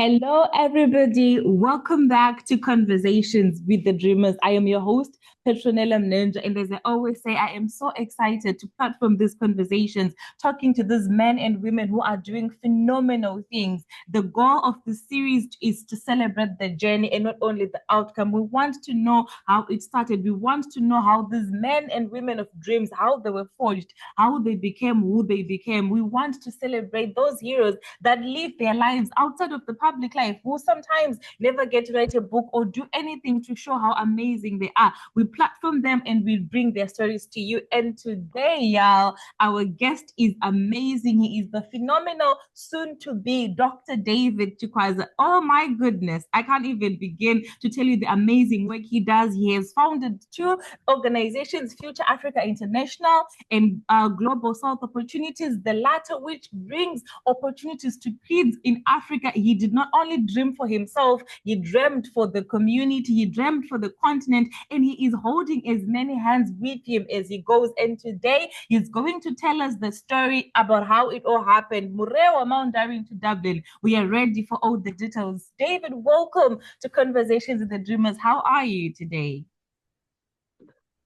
Hello, everybody. Welcome back to Conversations with the Dreamers. I am your host, Petronella Mnenja. And as I always say, I am so excited to platform these conversations, talking to these men and women who are doing phenomenal things. The goal of the series is to celebrate the journey and not only the outcome. We want to know how it started. We want to know how these men and women of dreams, how they were forged, how they became who they became. We want to celebrate those heroes that live their lives outside of the public life, who sometimes never get to write a book or do anything to show how amazing they are. We platform them and we bring their stories to you. And today, y'all, our guest is amazing. He is the phenomenal, soon to be Dr. David Chikwaza. Oh my goodness, I can't even begin to tell you the amazing work he does. He has founded two organizations, Future Africa International and Global South Opportunities, the latter which brings opportunities to kids in Africa. He did not only dream for himself, he dreamed for the community, he dreamed for the continent, and he is holding as many hands with him as he goes. And today he's going to tell us the story about how it all happened. Murewa Mount Darwin to Dublin. We are ready for all the details. David, welcome to Conversations with the Dreamers. How are you today?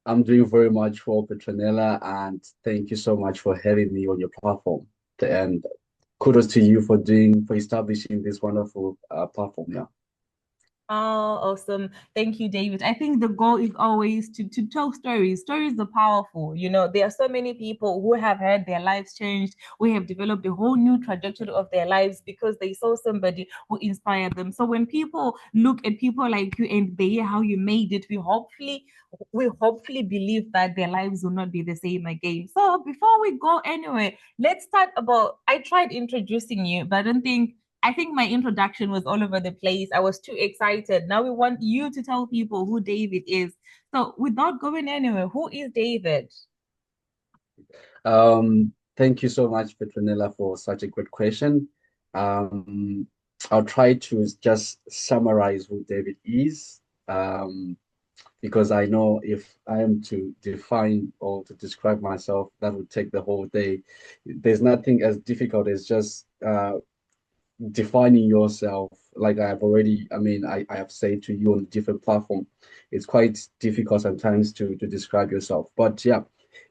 I'm doing very much well, Petronella, and thank you so much for having me on your platform. And kudos to you for establishing this wonderful platform. Yeah. Oh, awesome. Thank you, David. I think the goal is always to tell stories. Stories are powerful. You know, there are so many people who have had their lives changed, who have developed a whole new trajectory of their lives because they saw somebody who inspired them. So when people look at people like you and they hear how you made it, we hopefully believe that their lives will not be the same again. So before we go anywhere, let's start about I tried introducing you, but I think my introduction was all over the place. I was too excited. Now we want you to tell people who David is. So without going anywhere, who is David? Thank you so much, Petronella, for such a great question. Um, I'll try to just summarize who David is, because I know if I am to define or to describe myself, that would take the whole day. There's nothing as difficult as just defining yourself. Like I have said to you on different platform, it's quite difficult sometimes to describe yourself. But yeah,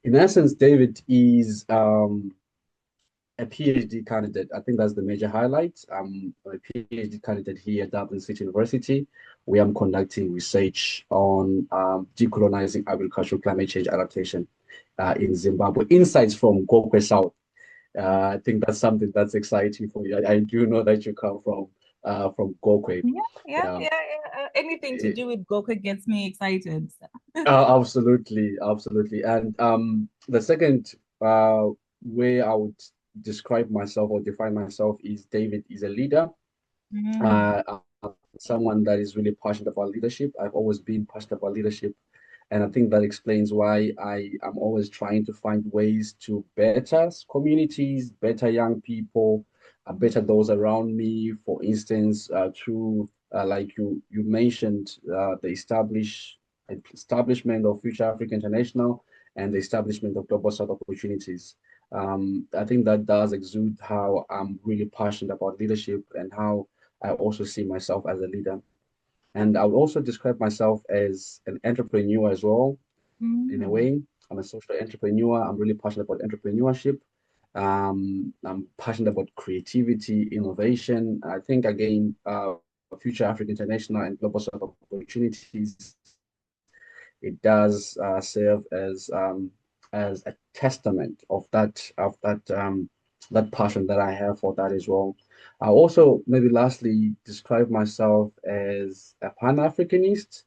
in essence, David is a PhD candidate. I think that's the major highlight. I'm a PhD candidate here at Dublin City University, where I'm conducting research on decolonizing agricultural climate change adaptation in Zimbabwe. Insights from Gokwe South. I think that's something that's exciting for you. I do know that you come from Gokwe. Yeah, yeah, Yeah, yeah, yeah. Anything to it- do with Goku gets me excited. absolutely, absolutely. And the second way I would describe myself or define myself is David is a leader. Mm, I'm someone that is really passionate about leadership. I've always been passionate about leadership. And I think that explains why I am always trying to find ways to better communities, better young people, better those around me. For instance, through like you mentioned, the establishment of Future Africa International and the establishment of Global South Opportunities. I think that does exude how I'm really passionate about leadership and how I also see myself as a leader. And I would also describe myself as an entrepreneur as well, in a mm, way. I'm a social entrepreneur. I'm really passionate about entrepreneurship. I'm passionate about creativity, innovation. I think, again, Future Africa International and Global South Opportunities, it does serve as a testament of that passion that I have for that as well. I also maybe lastly describe myself as a Pan-Africanist.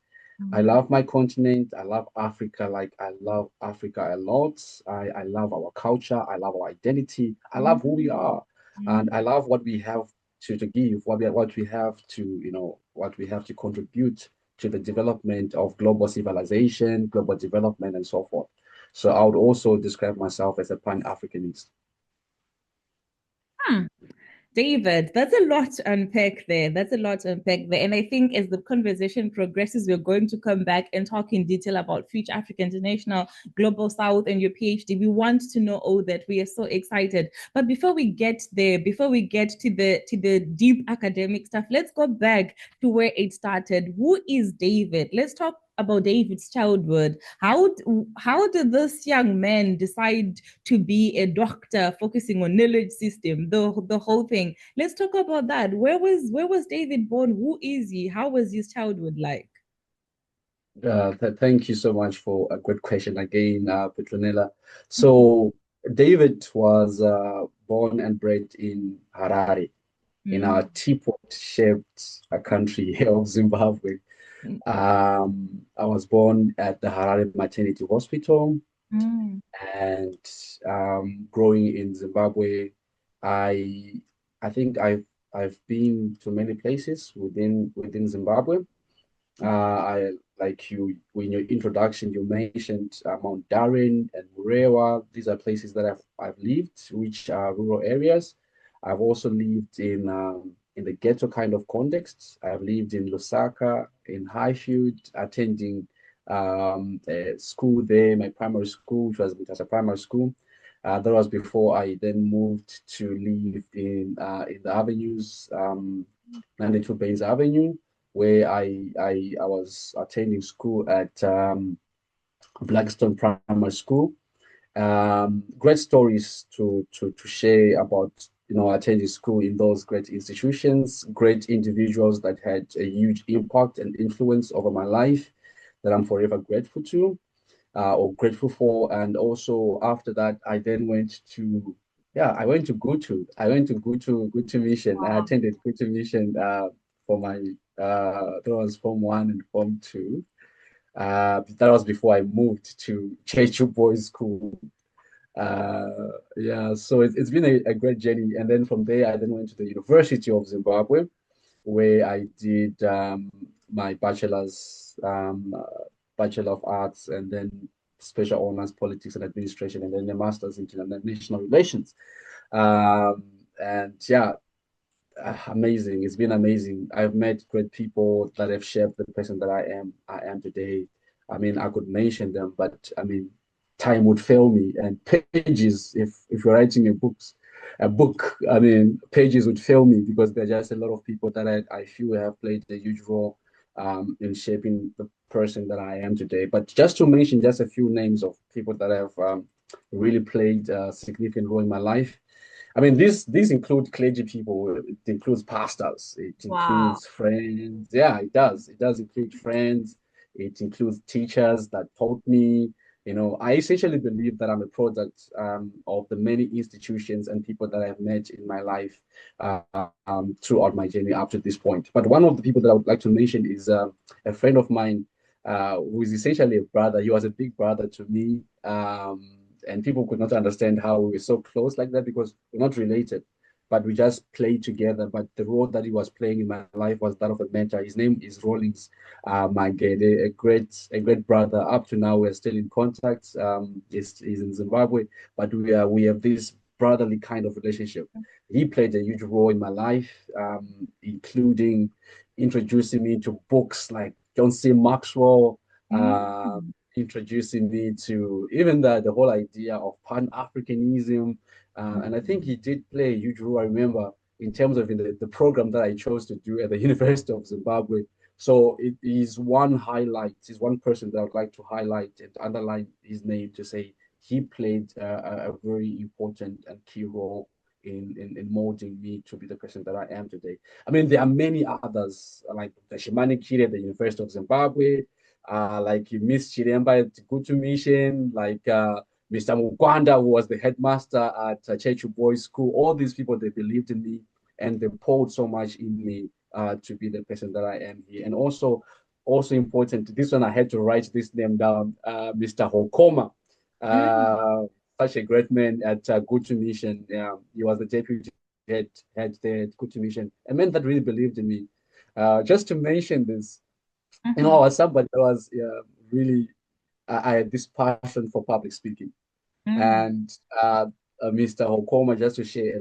I mm, love my continent. I love Africa. Like I love Africa a lot. I love our culture. I love our identity. I love who we mm, are, and mm. I love what we have to give. What we have to what we have to contribute to the development of global civilization, global development, and so forth. So I would also describe myself as a Pan-Africanist. Hmm. David, that's a lot to unpack there. That's a lot to unpack there. And I think as the conversation progresses, we're going to come back and talk in detail about Future Africa International, Global South, and your PhD. We want to know all that. We are so excited. But before we get there, before we get to the deep academic stuff, let's go back to where it started. Who is David? Let's talk about David's childhood. How did this young man decide to be a doctor focusing on knowledge system, the whole thing? Let's talk about that. Where was David born? Who is he? How was his childhood like? Thank you so much for a good question again, Petronella. So David was born and bred in Harare, in our Mm, teapot-shaped country of Zimbabwe. mm, I was born at the Harare Maternity Hospital, mm, and growing in Zimbabwe, I I think I've been to many places within Zimbabwe. I like you in your introduction, you mentioned Mount Darren and Murewa. These are places that I've lived, which are rural areas. I've also lived in the ghetto kind of context. I've lived in Lusaka, in Highfield, attending school there, my primary school, which was a primary school. That was before I then moved to live in the avenues, 92 Baines Avenue, where I was attending school at Blackstone Primary School. Great stories to share about attending school in those great institutions, great individuals that had a huge impact and influence over my life that I'm forever grateful to or grateful for. And also after that, I then went to I went to Gutu. I went to Gutu Mission. I attended Gutu Mission for my that was Form 1 and Form 2. That was before I moved to Chechu Boys School. So it's been a great journey. And then from there, I then went to the University of Zimbabwe, where I did my Bachelor of Arts, and then special honors politics and administration, and then a master's in international relations. Um, and yeah, Amazing. It's been amazing. I've met great people that have shaped the person that I am today. I mean, I could mention them, but I mean, time would fail me. And pages, if you're writing a book, I mean, pages would fail me because there are just a lot of people that I feel have played a huge role in shaping the person that I am today. But just to mention just a few names of people that have really played a significant role in my life. I mean, these include clergy people. It includes pastors. It wow. includes friends. Yeah, it does. It does include friends. It includes teachers that taught me. I essentially believe that I'm a product of the many institutions and people that I've met in my life throughout my journey up to this point. But one of the people that I would like to mention is a friend of mine who is essentially a brother. He was a big brother to me. And people could not understand how we were so close like that because we're not related, but we just played together. But the role that he was playing in my life was that of a mentor. His name is Rollins Magede, a great brother. Up to now, we're still in contact. He's in Zimbabwe, but we have this brotherly kind of relationship. He played a huge role in my life, including introducing me to books like John C. Maxwell. Uh, Mm, Introducing me to even the whole idea of Pan-Africanism. And I think he did play a huge role. I remember in terms of in the program that I chose to do at the University of Zimbabwe. So it is one highlight, is one person that I would like to highlight and underline his name to say he played a very important and key role in molding me to be the person that I am today. I mean, there are many others like the Shimani Kiri at the University of Zimbabwe, like Miss Chiremba at Gutu Mission, like Mr. Mukwanda, who was the headmaster at Chechu Boys School. All these people, they believed in me and they poured so much in me to be the person that I am here. And also important, this one I had to write this name down, Mr. Hokoma, mm, such a great man at Gutu Mission. He was the deputy head there at Gutu Mission, a man that really believed in me. Just to mention this, I mhm, was somebody that was really, I had this passion for public speaking. mm, And Mr. Hokoma, just to share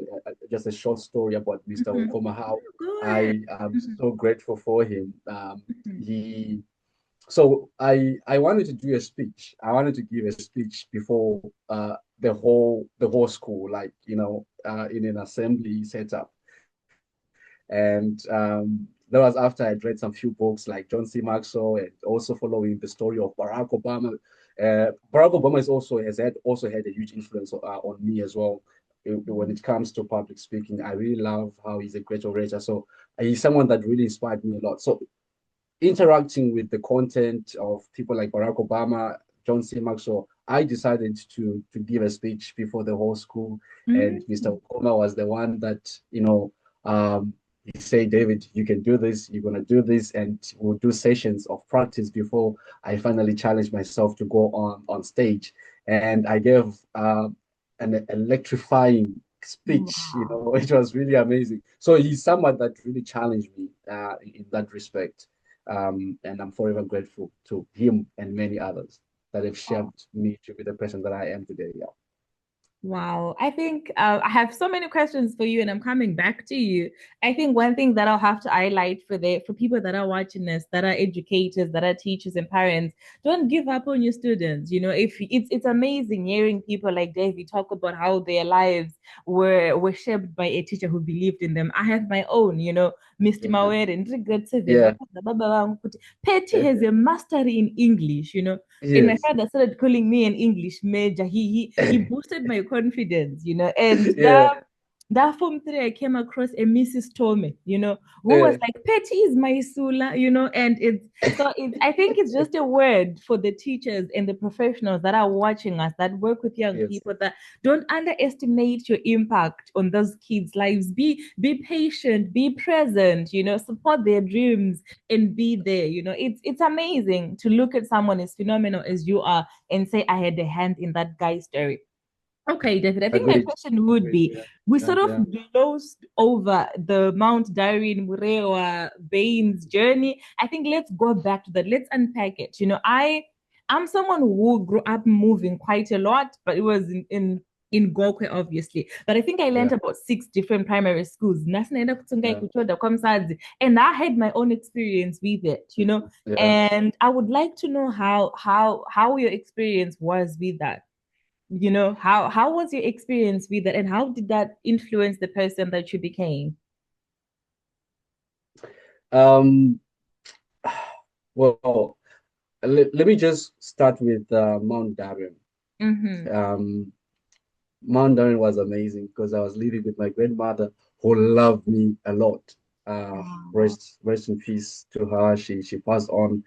just a short story about Mr. Mhm. Hokoma, how Good. I am Mhm. so grateful for him. Mhm. He so I wanted to do a speech. I wanted to give a speech before the whole school, like in an assembly setup. And that was after I'd read some few books like John C. Maxwell, and also following the story of Barack Obama. Barack Obama has had a huge influence on me as well. When it comes to public speaking, I really love how he's a great orator. So he's someone that really inspired me a lot. So interacting with the content of people like Barack Obama, John C. Maxwell, I decided to give a speech before the whole school, and Mr. Mhm. Obama was the one that he said, David, you can do this. You're gonna do this, and we'll do sessions of practice before I finally challenged myself to go on stage, and I gave an electrifying speech. Wow. It was really amazing. So he's someone that really challenged me in that respect. And I'm forever grateful to him and many others that have shaped me to be the person that I am today. Yeah. Wow. I think I have so many questions for you, and I'm coming back to you. I think one thing that I'll have to highlight for people that are watching this, that are educators, that are teachers and parents, don't give up on your students. If it's amazing hearing people like Davey talk about how their lives were shaped by a teacher who believed in them. I have my own, Mr. Yeah. Mawere, and regret seven. Yeah. Petty has a mastery in English, and my Yes. father started calling me an English major. He boosted my confidence, and Yeah. that form three I came across a Mrs. Tome, who was Yeah. like, Petty is my Sula, and it's I think it's just a word for the teachers and the professionals that are watching us, that work with young Yes. people, that don't underestimate your impact on those kids' lives. Be patient, be present, support their dreams and be there. It's amazing to look at someone as phenomenal as you are and say, I had a hand in that guy's story. Okay, David, I think my Agreed. question would Agreed. be, Yeah. we Yeah. sort of Yeah. glossed over the Mount Darwin Murewa Baines journey. I think let's go back to that. Let's unpack it. I'm someone who grew up moving quite a lot, but it was in Gokwe, obviously. But I think I learned Yeah. about 6 different primary schools. Nasinaenda kutsonga Yeah. ikuchoda kwamsazi. And I had my own experience with it. Yeah. And I would like to know how your experience was with that. How was your experience with that, and how did that influence the person that you became? Um, well, let me just start with Mount Darwin. Mm-hmm. Um, Mount Darwin was amazing because I was living with my grandmother who loved me a lot. Uh, Wow. rest in peace to her. She passed on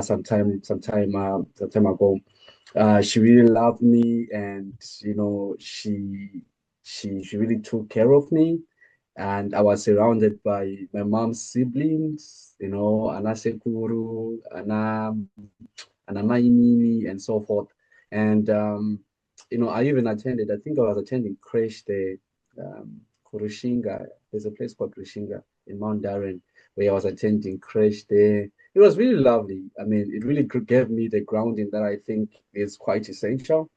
some time ago. She really loved me, and she really took care of me. And I was surrounded by my mom's siblings, Ana Sekuru, Ana Mainini, and so forth. And I even attended. I think I was attending creche there, Kurushinga. There's a place called Kurushinga in Mount Darren where I was attending creche there. It was really lovely. I mean, it really gave me the grounding that I think is quite essential.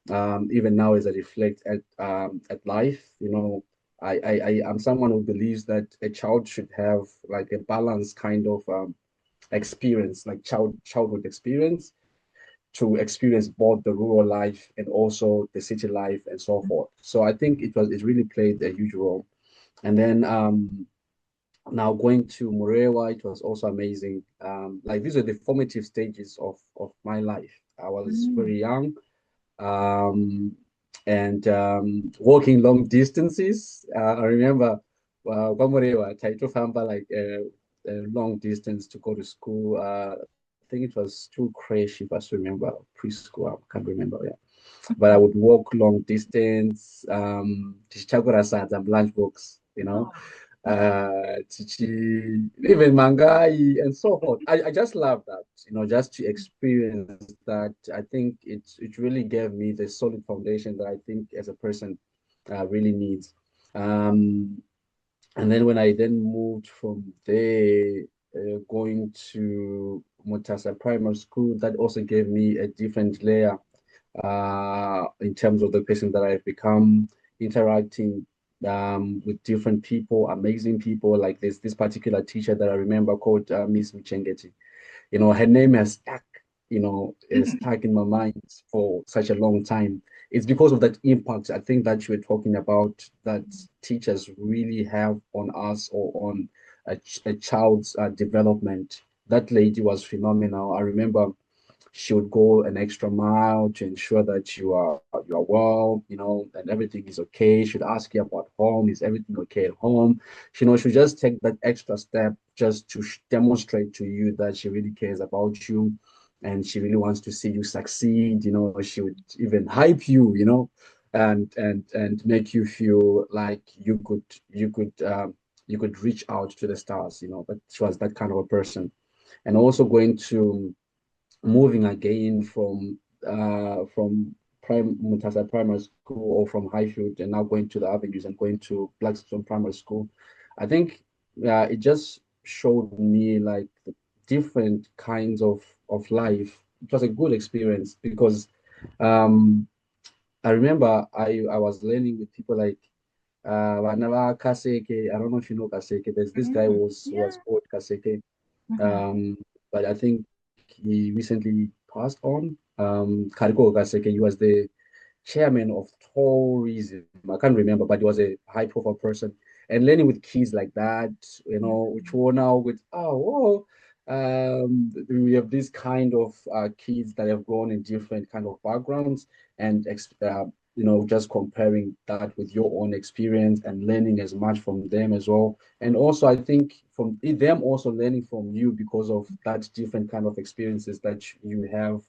Even now, as I reflect at life, I'm someone who believes that a child should have like a balanced kind of experience, like childhood experience, to experience both the rural life and also the city life and so forth. So I think it really played a huge role. And then now going to Murewa, it was also amazing. Like these are the formative stages of my life. I was Mm. very young, um, and walking long distances. I remember kwa Murewa, I tried to find like a long distance to go to school. I think it was too crazy, if I still remember, preschool. I can't remember. Yeah, but I would walk long distance. Tichagora and lunchbox, even Mangai and so forth. I just love that, just to experience that. I think it really gave me the solid foundation that I think as a person really needs. Um, and then when I then moved from there, going to Mutasa Primary School, that also gave me a different layer in terms of the person that I've become, interacting with different people, amazing people. Like this particular teacher that I remember called Miss Michengeti. Her name has stuck, is stuck in my mind for such a long time. It's because of that impact, I think, that you were talking about, that teachers really have on us, or on a child's development. That lady was phenomenal. I remember she would go an extra mile to ensure that you are well, and everything is okay. She'd ask you about home, is everything okay at home? She'd just take that extra step just to demonstrate to you that she really cares about you, and she really wants to see you succeed. She would even hype you, and make you feel like you could reach out to the stars. But she was that kind of a person. And also going to moving again from Mutasa Primary School, or from Highfield, and now going to the Avenues and going to Blackstone Primary School. I think it just showed me like the different kinds of life. It was a good experience because um, I remember I was learning with people like Vanava Kaseke. I don't know if you know Kaseke. There's this guy was Yeah. called Kaseke, Mhm. um, but I think he recently passed on. Kariko Ogaseke, he was the chairman of tourism. I can't remember, but he was a high profile person. And learning with kids like that, which were now with, oh, we have this kind of kids that have grown in different kind of backgrounds, and just comparing that with your own experience and learning as much from them as well. And also, I think from them also learning from you because of that different kind of experiences that you have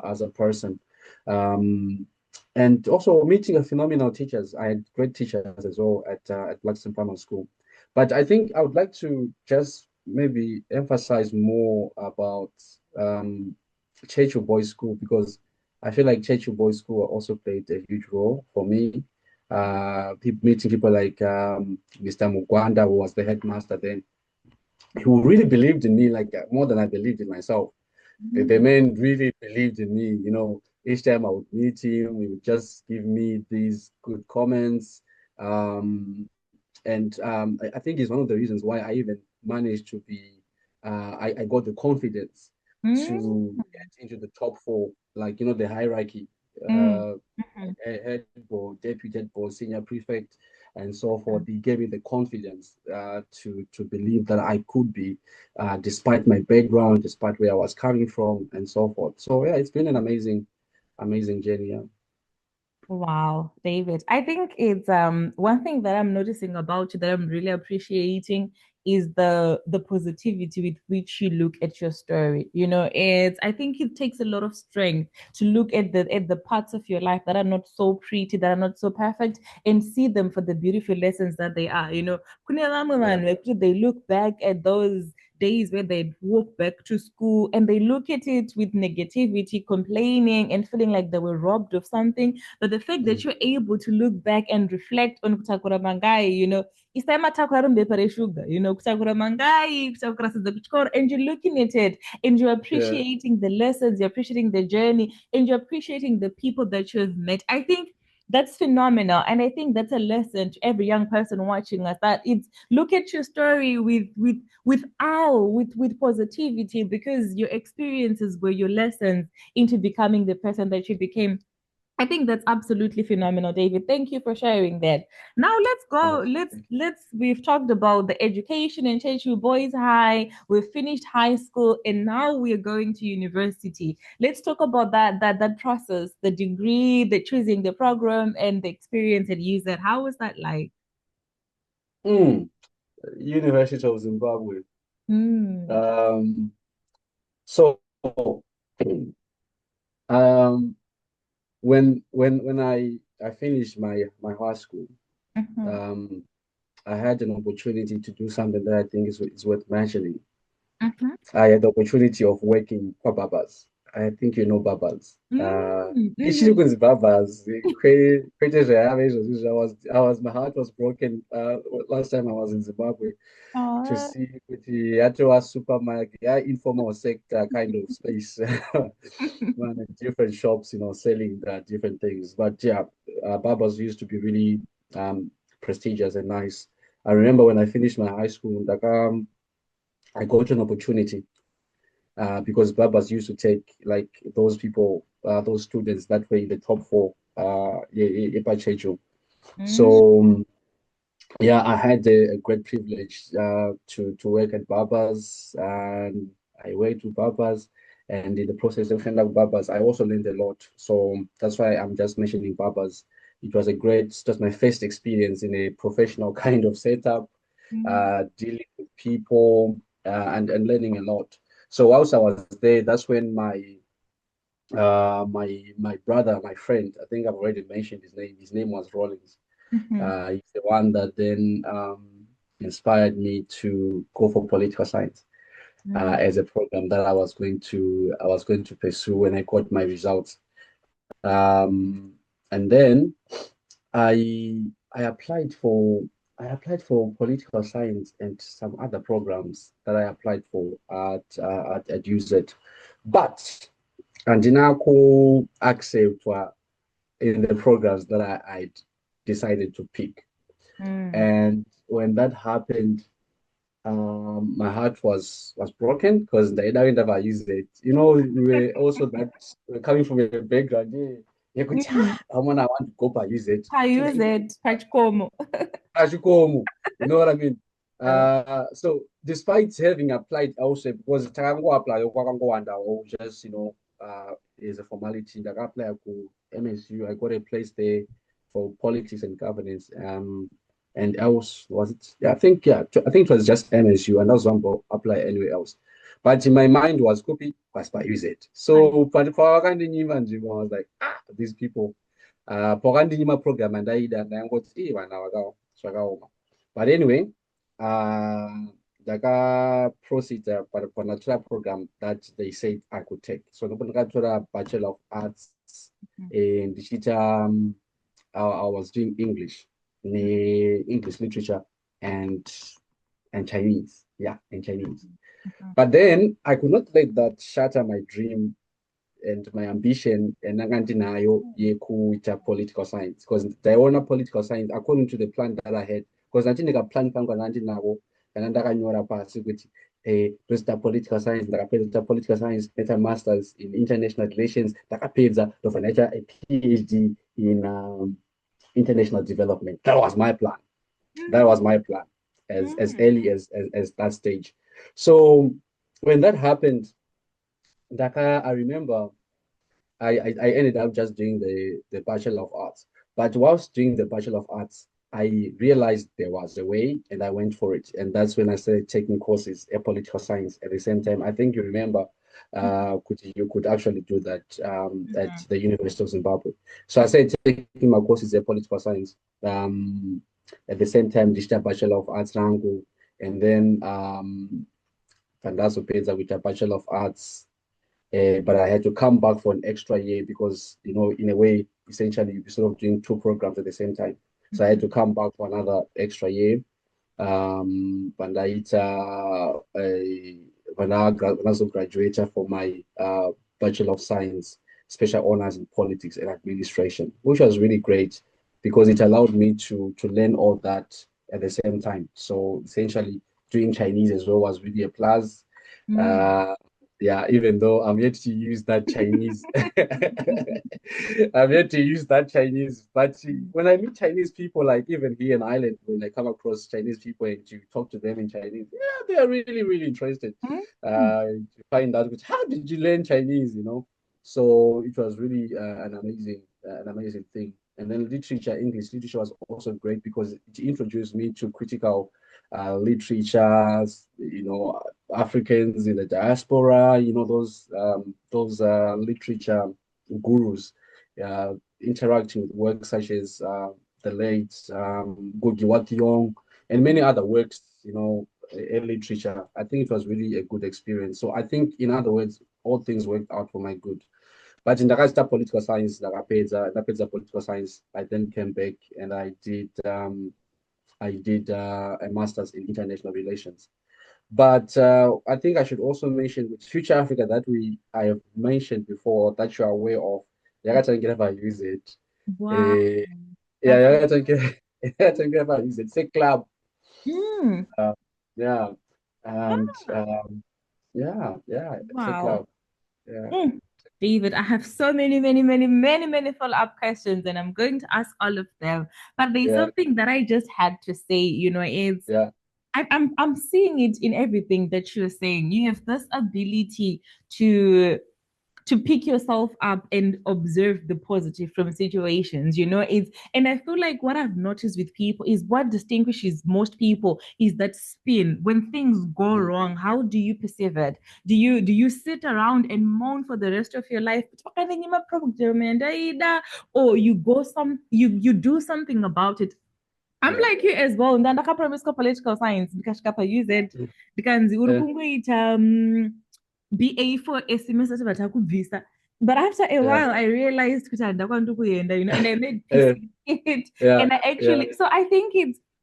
as a person. Um, and also meeting a phenomenal teachers. I had great teachers as well at Blackstone Primary School. But I think I would like to just maybe emphasize more about Churchill Boys School, because I feel like Churchill Boys School also played a huge role for me. Meeting people like Mr. Mugwanda, who was the headmaster then, who really believed in me like more than I believed in myself. The Mhm. man really believed in me. Each time I would meet him, he would just give me these good comments. And I think it's one of the reasons why I even managed to be, I got the confidence Mhm. to get into the top four, like, the hierarchy, Mhm. uh, Mhm. head board, deputy head board, senior prefect, and so forth. He gave me the confidence to believe that I could be, despite my background, despite where I was coming from, and so forth. So yeah, it's been an amazing journey. Yeah. Wow, David. I think it's one thing that I'm noticing about you that I'm really appreciating is the positivity with which you look at your story. I think it takes a lot of strength to look at the parts of your life that are not so pretty, that are not so perfect, and see them for the beautiful lessons that they are. Yeah. They look back at those days where they walk back to school and they look at it with negativity, complaining, and feeling like they were robbed of something. But the fact that Mm. you're able to look back and reflect on kutakura mangai, isema takura mbepare sugar, kutakura mangai, kutakura sidza kuchikora, and you're looking at it and you're Yeah. appreciating the lessons, you're appreciating the journey, and you're appreciating the people that you have met. I think that's phenomenal. And I think that's a lesson to every young person watching us, that it's look at your story with awe, with positivity, because your experiences were your lessons into becoming the person that you became. I think that's absolutely phenomenal, David. Thank you for sharing that. Now let's go. Oh, We've talked about the education in Chechu Boys High. We've finished high school and now we're going to university. Let's talk about that process, the degree, the choosing the program and the experience at UZ. How was that like? mm. University of Zimbabwe. Hmm. Um, so um, when I finished my high school, Mhm. um, I had an opportunity to do something that I think is worth mentioning. Mhm. I had the opportunity of working for Babas. I think you know Babas. Actually, Mm-hmm. with Babas, my heart was broken last time I was in Zimbabwe to Oh. see the was supermarket, yeah, informal sector kind of space, man, different shops, selling different things. But yeah, Babas used to be really prestigious and nice. I remember when I finished my high school, like, I got an opportunity because Babas used to take like those people, those students that were in the top four, Mm. so yeah, I had a great privilege to work at Babas, and I worked with Babas, and in the process of like Babas, I also learned a lot. So that's why I'm just mentioning Babas. It was my first experience in a professional kind of setup, Mm. dealing with people and learning a lot. So whilst I was there, that's when my brother, my friend, I think I've already mentioned his name. His name was Rollins. Mhm. He's the one that then inspired me to go for political science Mm. as a program that I was going to pursue when I got my results. And then I applied for political science and some other programs that I applied for at UZ, but andinako accept in the programs that I decided to pick. Mm. And when that happened, my heart was broken because I didn't ever use it. We were also that we're coming from a background. Yeah, you could, Mm. I want to go and use it. I use it, Pachikomo. Ashikomu, you know what I mean? Uh, So despite having applied also, because Tango apply or just is a formality that I apply to MSU, I got a place there for politics and governance. And else was it? Yeah, I think it was just MSU, and that was one apply anywhere else. But in my mind was copy, was by use it. I- So but for I was like, these people pokandima program andaida ndangoti vana zvakaoma, but anyway, ndakaproceeda panatora program that they said I could take. So ndakatora Bachelor of Arts ndichiita I was doing English, English literature and Chinese, yeah, and Chinese. But then I could not let that shatter my dream and my ambition endangandinayo yekuita political science, because ndaiona political science according to the plan that I had, because ndati ndikaplan pangu andandinako kana ndakanyora pasi kuti ndoita political science, ndakapedza political science ndaita masters in international relations, ndakapedza ndobva ndaita a PhD in international development. That was my plan. That was my plan as Mm. early as that stage. So when that happened, I remember I ended up just doing the Bachelor of Arts. But whilst doing the Bachelor of Arts, I realized there was a way and I went for it. And that's when I started taking courses in political science at the same time. I think you remember, you could actually do that at Mhm. the University of Zimbabwe. So I started taking my courses in political science. At the same time, digital Bachelor of Arts Rango, and then Tandazo Peza with a Bachelor of Arts, but I had to come back for an extra year because, in a way, essentially, you're sort of doing two programs at the same time. So I had to come back for another extra year. Bandaita, also graduated for my Bachelor of Science, Special Honors in Politics and Administration, which was really great because it allowed me to learn all that at the same time. So essentially, doing Chinese as well was really a plus. Mm. Uh, yeah, even though I'm yet to use that Chinese. I'm yet to use that Chinese. But when I meet Chinese people, like even here in Ireland, when I come across Chinese people and to talk to them in Chinese, yeah, they are really, really interested Mm. to find out how did you learn Chinese. So it was really an amazing thing. And then English literature was also great because it introduced me to critical literatures, Africans in the diaspora, those literature gurus, interacting with works such as the late Ngugi wa Thiong'o and many other works, in literature. I think it was really a good experience. So I think, in other words, all things worked out for my good. But in the rest of political science, ndakapedza political science, I then came back and I did a master's in international relations. But I think I should also mention with Future Africa that I have mentioned before that you are aware of. Yakatangira use it. Wow. Uh, yeah, That's Yakatangira use it. It's a club. mm, Uh, yeah, and ah, yeah, it's a wow. club. Yeah, Mm. David, I have so many follow-up questions, and I'm going to ask all of them. But there's yeah, something that I just had to say, is yeah, I'm seeing it in everything that you're saying. You have this ability to to pick yourself up and observe the positive from situations. It's and I feel like what I've noticed with people is what distinguishes most people is that spin. When things go mm, wrong, how do you perceive it? Do you sit around and moan for the rest of your life? Or you do something about it. I'm yeah, like you as well. Ndandakapromise political science ndikasvika UZ ndikanzi uri yeah, kungoita BA for semester vatakubvisa. But after a yeah, while, I realized kuti handakwanisa kuenda, and I made peace yeah, with it. yeah, And I yeah, actually, so I think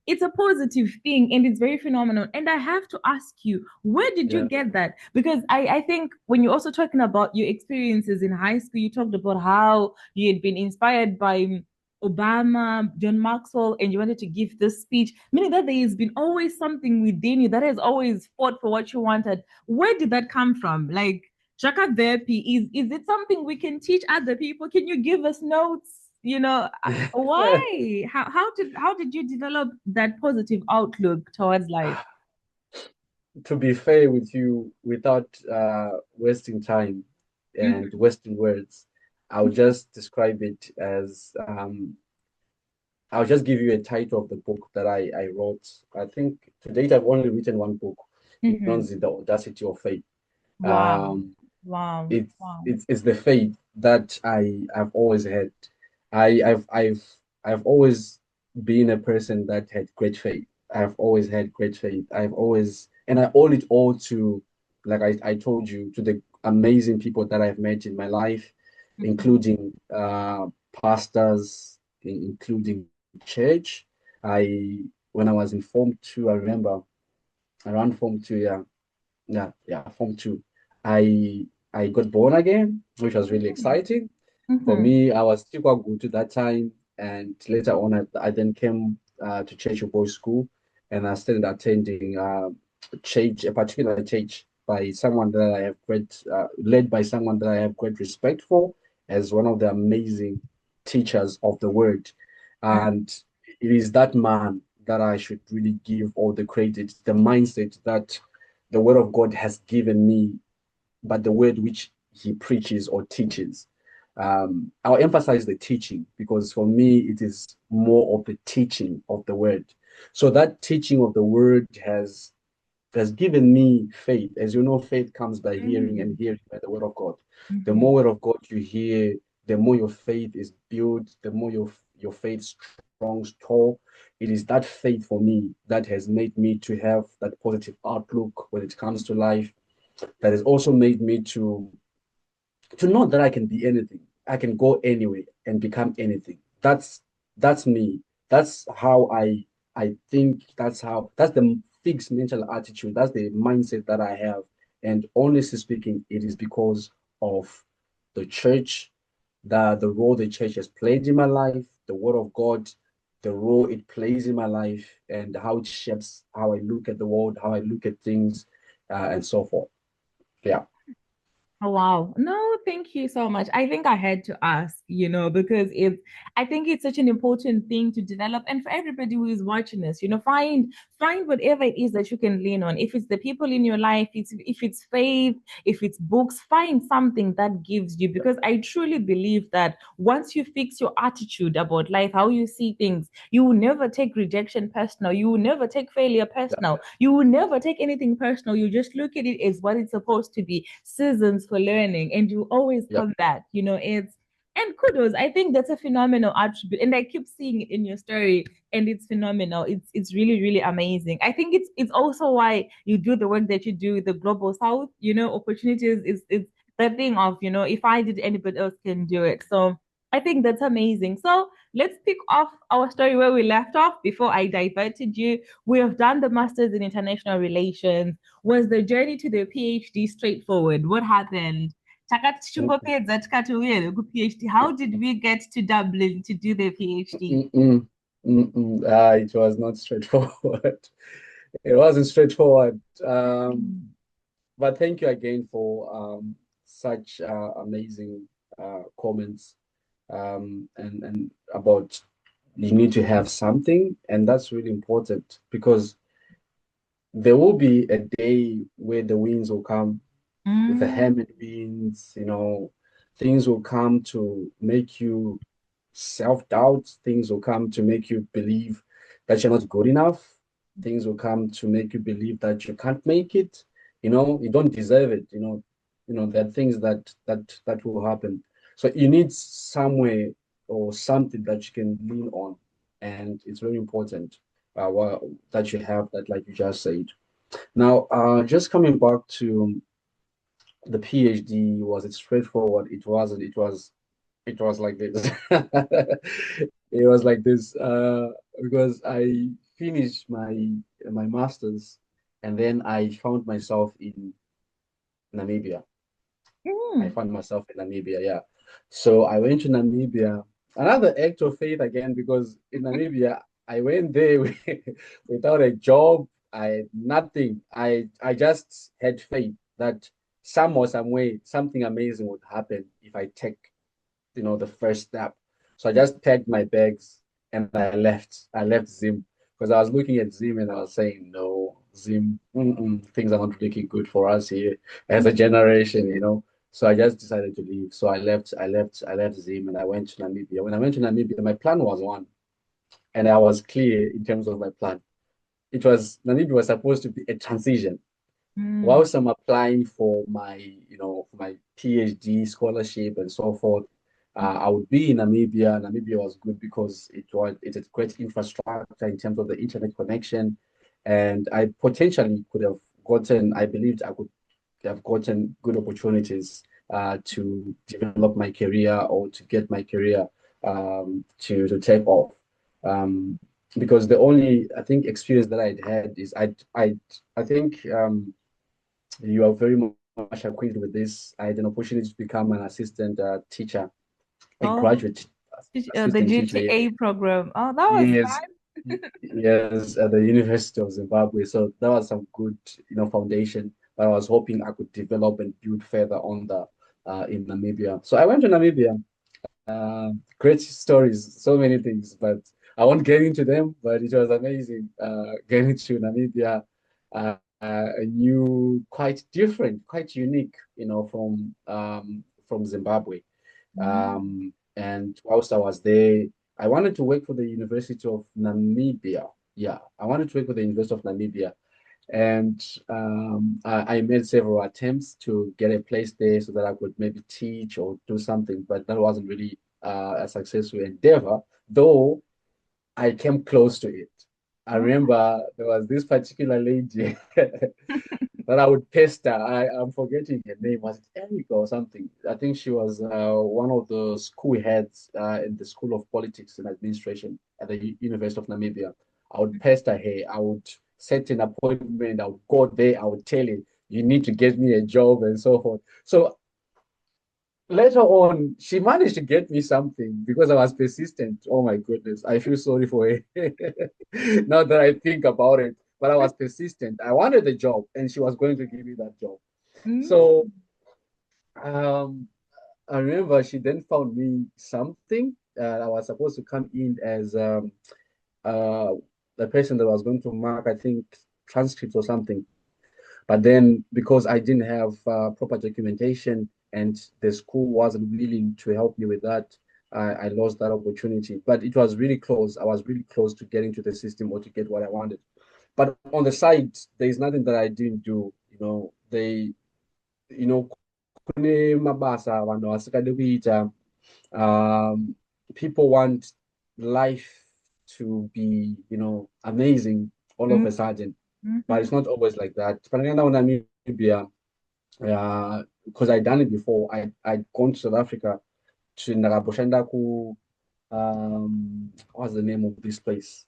it's a positive thing and it's very phenomenal. And I have to ask you, where did you yeah, get that? Because I think when you're also talking about your experiences in high school, you talked about how you had been inspired by Obama, John Maxwell, and you wanted to give this speech, meaning that there has been always something within you that has always fought for what you wanted. Where did that come from? Like Shaka Therapy, is it something we can teach other people? Can you give us notes? yeah. Why? How did you develop that positive outlook towards life? To be fair with you, without wasting time and Mhm. wasting words, I'll just describe it as I'll just give you a title of the book that I wrote. I think to date I've only written one book. It Mhm. runs in the audacity of faith. Wow. Um, Wow. it's Wow. it's the faith that I've always had. I I've always been a person that had great faith. I've always had great faith. I've always and I owe it all to, like I told you, to the amazing people that I've met in my life, Mhm. including pastors, including church. I when I was in Form 2, I remember around Form 2, Form 2. I got born again, which was really exciting. For Mhm. me, I was still quite good to that time. And later on, I then came to Church Boys School and I started attending church, a particular church by someone that I have led by someone that I have great respect for as one of the amazing teachers of the word. And it is that man that I should really give all the credit, the mindset that the word of God has given me, but the word which he preaches or teaches. I'll emphasize the teaching because for me, it is more of the teaching of the word. So that teaching of the word has given me faith. As you know, faith comes by hearing and Mhm. hearing by the word of God. The Mhm. more word of God you hear, the more your faith is built, the more your faith strong, tall. It is that faith for me that has made me to have that positive outlook when it comes to life. That has also made me to know that I can be anything. I can go anywhere and become anything. That's me. That's how I think. That's the fixed mental attitude. That's the mindset that I have. And honestly speaking, it is because of the church, the role the church has played in my life, the word of God, the role it plays in my life, and how it shapes how I look at the world, how I look at things, and so forth. Yeah, Oh, wow. No, thank you so much. I think I had to ask, because I think it's such an important thing to develop. And for everybody who is watching this, find whatever it is that you can lean on. If it's the people in your life, if it's faith, if it's books, find something that gives you, yeah, because I truly believe that once you fix your attitude about life, how you see things, you will never take rejection personal. You will never take failure yeah, personal. You will never take anything personal. You just look at it as what it's supposed to be, seasons for learning, and you always yeah. come back. And kudos. I think that's a phenomenal attribute, and I keep seeing it in your story, and it's phenomenal. It's really amazing. I think it's also why you do the work that you do, the global south. Opportunities is the thing of, if I did, anybody else can do it. So I think that's amazing. So let's pick off our story where we left off before I diverted you. We have done the Masters in International Relations. Was the journey to the PhD straightforward? What happened? PhD. How did we get to Dublin to do the PhD? It was not straightforward. It wasn't straightforward. But thank you again for such amazing comments and about you need to have something, and that's really important because there will be a day where the winds will come with the hammer winds, things will come to make you self-doubt, things will come to make you believe that you're not good enough, things will come to make you believe that you can't make it, you don't deserve it, there are things that will happen. So you need somewhere or something that you can lean on, and it's very important that you have that, like you just said. Now, just coming back to the PhD, was it straightforward? It wasn't. It was like this. It was like this because I finished my master's, and then I found myself in Namibia. I Mm. found myself in Namibia, yeah. So I went to Namibia, another act of faith again, because in Namibia, I went there without a job. I had nothing. I just had faith that somehow, some way, something amazing would happen if I take, the first step. So I just packed my bags and I left. I left Zim because I was looking at Zim and I was saying, no, Zim, things are not looking good for us here as a generation. So I just decided to leave. So I left Zim and I went to Namibia. When I went to Namibia, my plan was one, and I was clear in terms of my plan. Namibia was supposed to be a transition. Mm. Whilst I'm applying for my PhD scholarship and so forth, I would be in Namibia. Namibia was good because it's a great infrastructure in terms of the internet connection, and I potentially could have gotten. I believed I could have gotten good opportunities to develop my career or to get my career to take off. Um, because the only I think experience that I'd had is I think you are very much acquainted with this. I had an opportunity to become an assistant teacher, a Oh, graduate the assistant teacher. GTA program. Oh, that was Yes, fun. yes, at the University of Zimbabwe. So that was some good, foundation. But I was hoping I could develop and build further on the in Namibia. So I went to Namibia. Great stories, so many things, but I won't get into them. But it was amazing getting to Namibia. A new, quite different, quite unique, from Zimbabwe. Mm. And whilst I was there, I wanted to work for the University of Namibia. Yeah, I wanted to work for the University of Namibia. And I made several attempts to get a place there so that I could maybe teach or do something, but that wasn't really a successful endeavor, though I came close to it. I Oh. remember there was this particular lady that I would pester. I'm forgetting her name. Was it Erica or something? I think she was one of the school heads in the School of Politics and Administration at the University of Namibia. I would pester her. I would set an appointment. I would go there. I would tell her, you need to get me a job and so forth. So later on, she managed to get me something because I was persistent. Oh my goodness, I feel sorry for her now that I think about it. But I was persistent. I wanted the job, and she was going to give me that job. Mm. So um, I remember she then found me something. I was supposed to come in as uh, the person that was going to mark, I think, transcripts or something. But then, because I didn't have proper documentation and the school wasn't willing to help me with that, I lost that opportunity. But it was really close. I was really close to getting to the system or to get what I wanted. But on the side, there's nothing that I didn't do. You know, kune mabasa vanhu vasikade kuita. Um, People want life to be, amazing all of Mm. a sudden, but Mhm. it's not always like that. Panaganda Namibia, because I'd done it before. I'd gone to South Africa to Nagaboshanda ku what's the name of this place?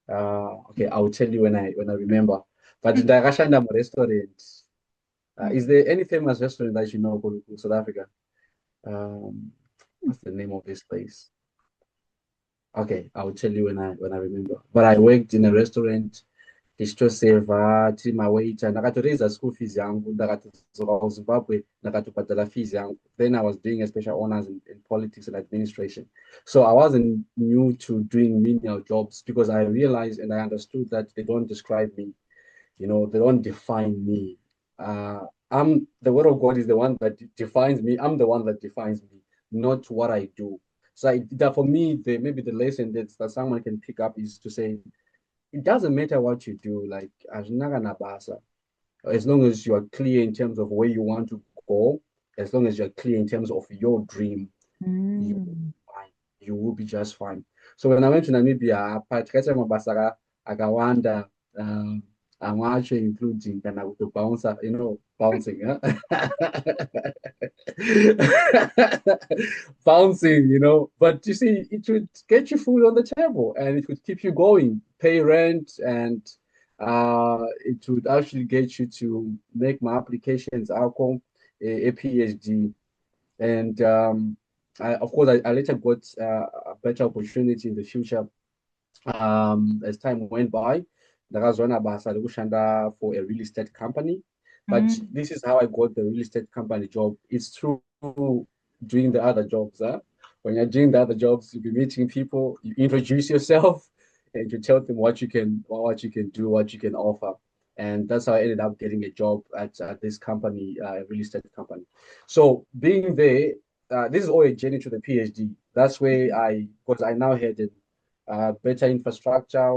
Okay, I'll tell you when I remember. But in Ndakashanda restaurant. Is there any famous restaurant that you know in South Africa? What's the name of this place? Okay, I'll tell you when I remember. But I worked in a restaurant, ndichitoseva ti mawaiter ndakatoraise school fees yangu ndakatozoka kuZimbabwe ndakatobhadhara fees yangu. Then I was doing a special honors in politics and administration. So I wasn't new to doing menial jobs because I realized and I understood that they don't describe me. They don't define me. The word of God is the one that defines me. I'm the one that defines me, not what I do. So that for me, maybe the lesson that someone can pick up is to say, it doesn't matter what you do, like as long as you are clear in terms of where you want to go, as long as you're clear in terms of your dream, you will be just fine. So when I went to Namibia, akawanda I'm actually including kind of the bouncer, bouncing, huh? Bouncing, But you see, it would get you food on the table and it would keep you going, pay rent, and it would actually get you to make my applications outcome a PhD. And of course, I later got a better opportunity in the future as time went by. Ndakazwana basa rekushanda for a real estate company, but this is how I got the real estate company job. It's through doing the other jobs. When you're doing the other jobs, you'll be meeting people, you introduce yourself, and you tell them what you can do, what you can offer. And that's how I ended up getting a job at this company, a real estate company. So being there, this is all a journey to the PhD. That's where because I now had better infrastructure.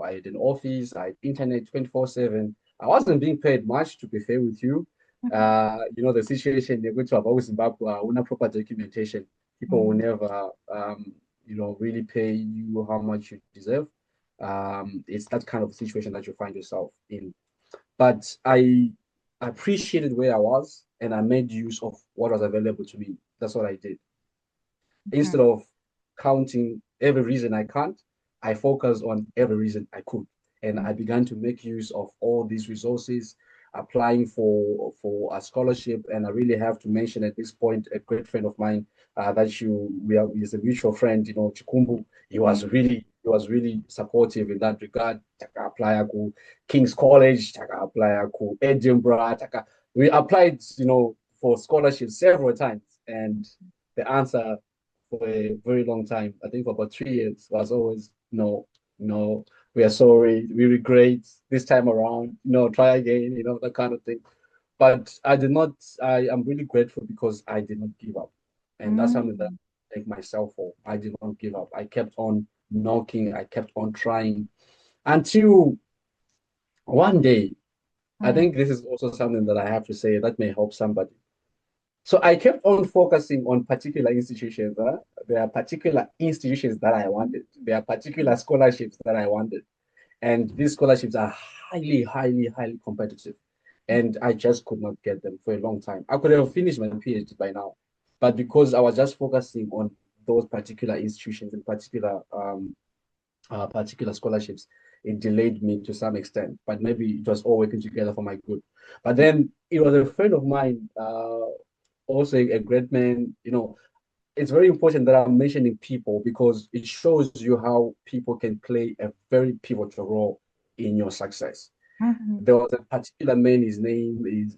I had an office, I had internet 24/7. I wasn't being paid much, to be fair with you. The situation you're going to about Zimbabwe, una proper documentation. People will never, really pay you how much you deserve. It's that kind of situation that you find yourself in. But I appreciated where I was and I made use of what was available to me. That's what I did. Instead of counting every reason I can't, I focused on every reason I could. And I began to make use of all these resources, applying for a scholarship. And I really have to mention at this point a great friend of mine is a mutual friend, Chikumbu. He was really supportive in that regard. Taka apply to King's College, taka apply to Edinburgh. We applied, for scholarships several times. And the answer for a very long time, I think for about 3 years, was always no, we are sorry, we regret this time around, try again, that kind of thing. But I am really grateful because I did not give up. And that's something that I thank myself for. I did not give up. I kept on knocking, I kept on trying until one day, I think this is also something that I have to say that may help somebody. So I kept on focusing on particular institutions. There are particular institutions that I wanted. There are particular scholarships that I wanted. And these scholarships are highly, highly, highly competitive. And I just could not get them for a long time. I could have finished my PhD by now. But because I was just focusing on those particular institutions and particular scholarships, it delayed me to some extent. But maybe it was all working together for my good. But then it was a friend of mine, also a great man. It's very important that I'm mentioning people because it shows you how people can play a very pivotal role in your success. There was a particular man, his name is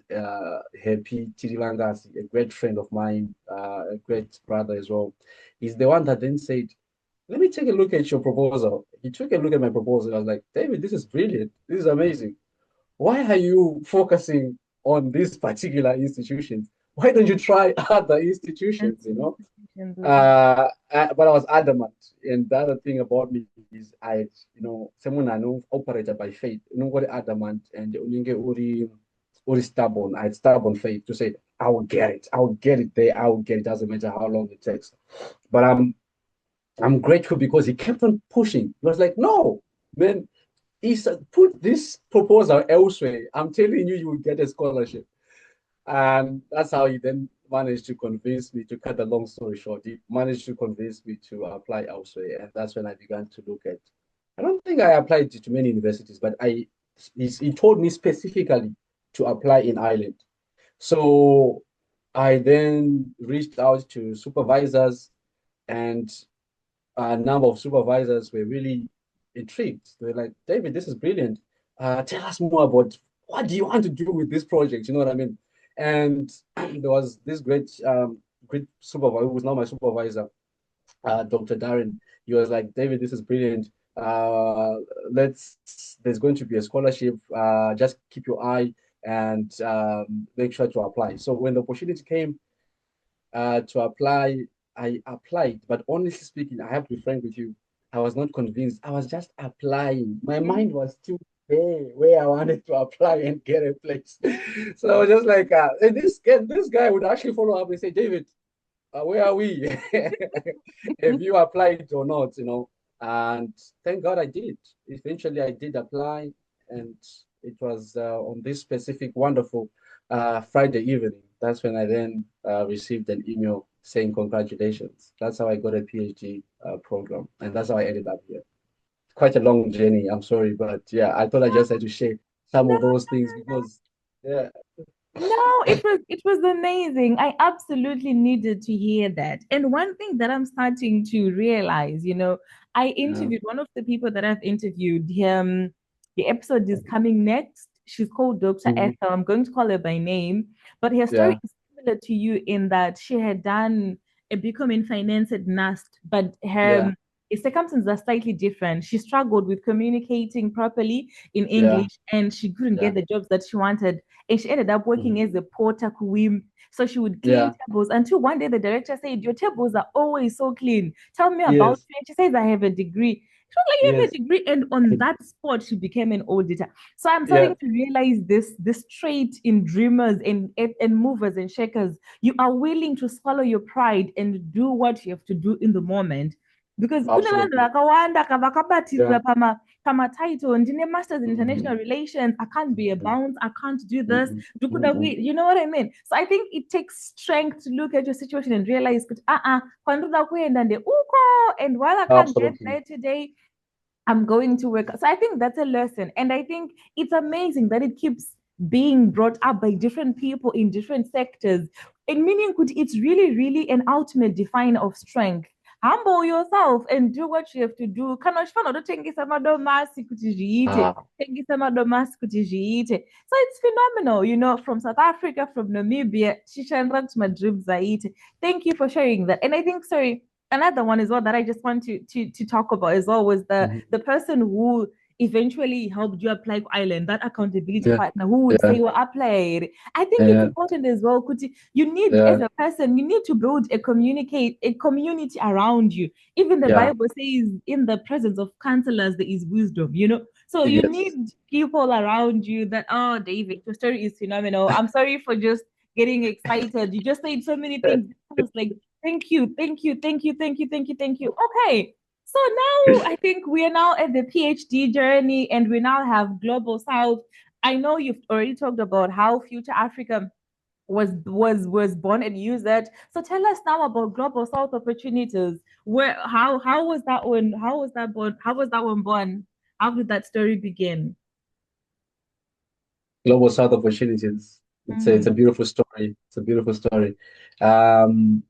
Happy Tirilangas, a great friend of mine, a great brother as well. He's the one that then said, let me take a look at your proposal. He took a look at my proposal. I was like, David, this is brilliant. This is amazing. Why are you focusing on these particular institutions? Why don't you try other institutions, but I was adamant. And the other thing about me is someone I know operated by faith. Got adamant and uri stubborn. I had stubborn faith to say, I will get it. I will get it there. I will get it. Doesn't matter how long it takes. But I'm grateful because he kept on pushing. He was like, no, man, he said, put this proposal elsewhere. I'm telling you, you will get a scholarship. And that's how he then managed to convince me, to cut the long story short, he managed to convince me to apply elsewhere. And that's when I began to look at, I don't think I applied to many universities, but he told me specifically to apply in Ireland. So I then reached out to supervisors, and a number of supervisors were really intrigued. They were like, David, this is brilliant. Tell us more about what do you want to do with this project? You know what I mean? And there was this great supervisor who was now my supervisor, Dr. Darren. He was like, David, this is brilliant. There's going to be a scholarship. Just keep your eye and make sure to apply. So when the opportunity came to apply, I applied. But honestly speaking, I have to be frank with you, I was not convinced. I was just applying. My mind was still there where I wanted to apply and get a place. So I was just like, and this guy would actually follow up and say, David, where are we? If you applied or not, you know. And thank God I did. Eventually, I did apply, and it was on this specific wonderful Friday evening. That's when I then received an email saying congratulations. That's how I got a PhD program, and that's how I ended up here. Quite a long journey. I'm sorry, but yeah, I thought I just had to share some No, of those things because yeah, no, it was amazing. I absolutely needed to hear that. And one thing that I'm starting to realize, I yeah. interviewed one of the people that I've interviewed. The episode is coming next. She's called Dr. Mhm. Ethel. I'm going to call her by name, but her story Yeah, is similar to you in that she had done a BCom in finance at NUST, but yeah, her circumstances are slightly different. She struggled with communicating properly in yeah, English, and she couldn't yeah. get the jobs that she wanted, and she ended up working Mhm. as a porter queen. So she would clean Yeah, tables until one day the director said, Your tables are always so clean. Tell me about yes, you. And she says, I have a degree. She was like, You have a yes, degree. And on that spot, she became an auditor. So I'm yeah. starting to realize this trait in dreamers and movers and shakers. You are willing to swallow your pride and do what you have to do in the moment. Because kune vanhu Absolutely. vakawanda Yeah. vakabatirira pama title, ndine masters in Mhm. international relations, I can't be a Mhm. bounce, I can't do this. Mhm. Mhm. You know what I mean? So I think it takes strength to look at your situation and realize, kwandoda kuenda ndeuko, and while I can't get Absolutely. there today, I'm going to work. So I think that's a lesson. And I think it's amazing that it keeps being brought up by different people in different sectors. And meaning it's really, really an ultimate definer of strength. Humble yourself and do what you have to do. Kana uchifana kutotengesa madomasi kuti zviite. Ah, Tengesa madomasi kuti zviite. So it's phenomenal, from South Africa, from Namibia, Shishan to my dreams aite. Thank you for sharing that. And I think, sorry, another one as well that I just want to talk about as well was the mhm. the person who eventually helped you apply for Ireland, that accountability Yeah. partner who would say, Yeah. well, apply. I think it's Yeah. important as well, Kuti. You need, as Yeah. a person, you need to build a community around you. Even the Yeah. Bible says, in the presence of counselors, there is wisdom. So you Yes. need people around you that, oh, David, your story is phenomenal. I'm sorry for just getting excited. You just said so many things. I was like, thank you, thank you, thank you, thank you, thank you, thank you. Okay. So now I think we are now at the PhD journey and we now have Global South. I know you've already talked about how Future Africa was born and used that. So tell us now about Global South opportunities. How was that one? How was that born? How was that one born? How did that story begin? Global South opportunities. It's a Mm, beautiful story. It's a beautiful story. Um,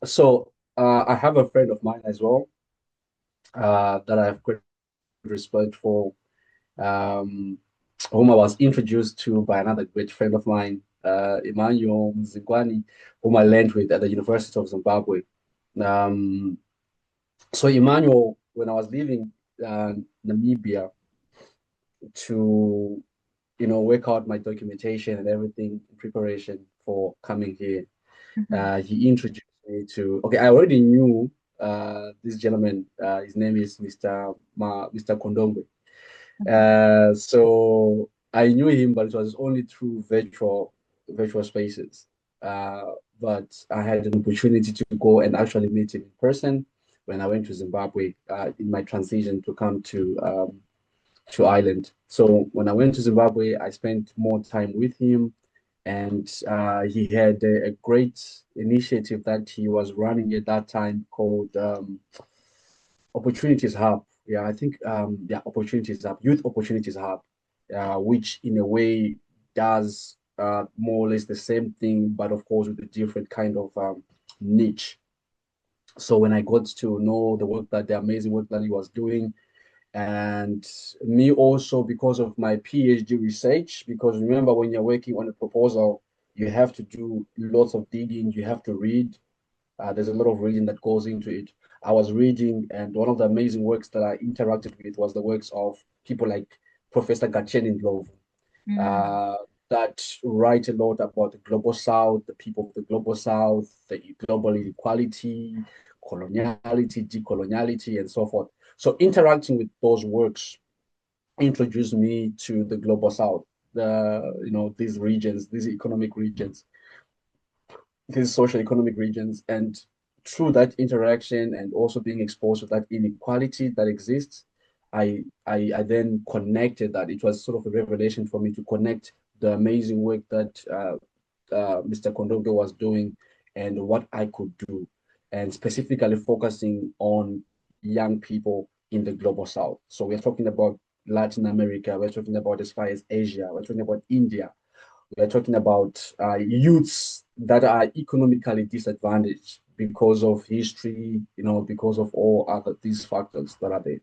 so I have a friend of mine as well, that I have great respect for, um, whom I was introduced to by another great friend of mine, Emmanuel Mzingwani, whom I learned with at the University of Zimbabwe. Um, so Emmanuel, when I was leaving uh, Namibia to, work out my documentation and everything in preparation for coming here, mhm, he introduced me to. Okay, I already knew this gentleman. His name is Mr. Kondongwe. mhm. So I knew him, but it was only through virtual spaces. Uh, but I had an opportunity to go and actually meet him in person when I went to Zimbabwe in my transition to come to Ireland. So when I went to Zimbabwe, I spent more time with him, And he had a great initiative that he was running at that time called Opportunities Hub. Yeah, I think yeah, Opportunities Hub, Youth Opportunities Hub, which in a way does more or less the same thing, but of course with a different kind of niche. So when I got to know the amazing work that he was doing, and me also because of my PhD research, because remember when you're working on a proposal, you have to do lots of digging, you have to read. There's a lot of reading that goes into it. I was reading, and one of the amazing works that I interacted with was the works of people like Professor Gatchen Love, Mm. uh, that write a lot about the global south, the people of the global south, the global inequality, coloniality, decoloniality, and so forth. So interacting with those works introduced me to the global south, these regions, these economic regions, these social economic regions. And through that interaction and also being exposed to that inequality that exists, I then connected that. It was sort of a revelation for me to connect the amazing work that Mr. Kondongo was doing and what I could do, and specifically focusing on young people in the global south. So we're talking about Latin America, we're talking about as far as Asia, we're talking about India, we're talking about youths that are economically disadvantaged because of history, because of all other these factors that are there.